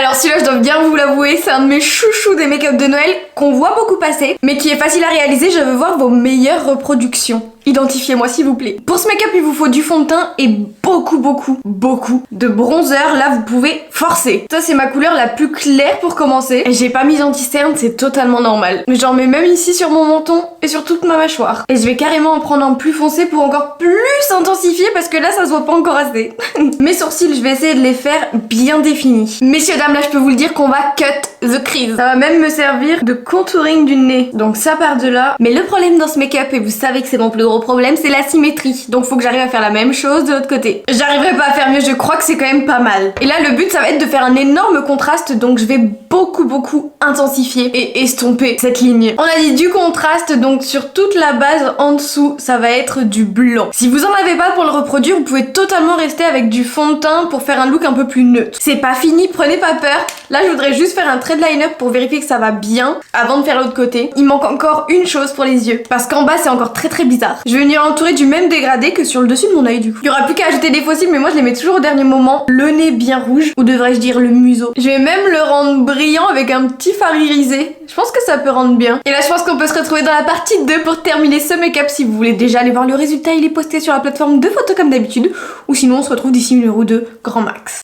Alors celui-là, je dois bien vous l'avouer, c'est un de mes chouchous des make-up de Noël qu'on voit beaucoup passer, mais qui est facile à réaliser. Je veux voir vos meilleures reproductions. Identifiez-moi s'il vous plaît. Pour ce make-up, il vous faut du fond de teint et beaucoup de bronzer. Là, vous pouvez forcer. Ça, c'est ma couleur la plus claire pour commencer. Et j'ai pas mis d'anti-cerne, c'est totalement normal. Mais j'en mets même ici sur mon menton et sur toute ma mâchoire. Et je vais carrément en prendre un plus foncé pour encore plus intensifier parce que là, ça se voit pas encore assez. Mes sourcils, je vais essayer de les faire bien définis. Messieurs, dames, là, je peux vous le dire qu'on va cut the crease. Ça va même me servir de contouring du nez. Donc ça part de là. Mais le problème dans ce make-up, et vous savez que c'est mon plus gros problème, c'est la symétrie. Donc faut que j'arrive à faire la même chose de l'autre côté. J'arriverai pas à faire mieux, je crois que c'est quand même pas mal. Et là le but ça va être de faire un énorme contraste, donc je vais beaucoup intensifier et estomper cette ligne. On a dit du contraste, donc sur toute la base en dessous ça va être du blanc. Si vous en avez pas pour le reproduire, vous pouvez totalement rester avec du fond de teint pour faire un look un peu plus neutre. C'est pas fini, prenez pas peur. Là je voudrais juste faire un trait de line-up pour vérifier que ça va bien avant de faire l'autre côté. Il manque encore une chose pour les yeux, parce qu'en bas c'est encore très bizarre. Je vais venir entourer du même dégradé que sur le dessus de mon œil du coup. Il y aura plus qu'à ajouter des faux cils, mais moi je les mets toujours au dernier moment. Le nez bien rouge, ou devrais-je dire le museau. Je vais même le rendre brillant avec un petit fard irisé. Je pense que ça peut rendre bien. Et là je pense qu'on peut se retrouver dans la partie 2 pour terminer ce make-up. Si vous voulez déjà aller voir le résultat, il est posté sur la plateforme de photos comme d'habitude. Ou sinon on se retrouve d'ici 1 heure ou deux, grand max.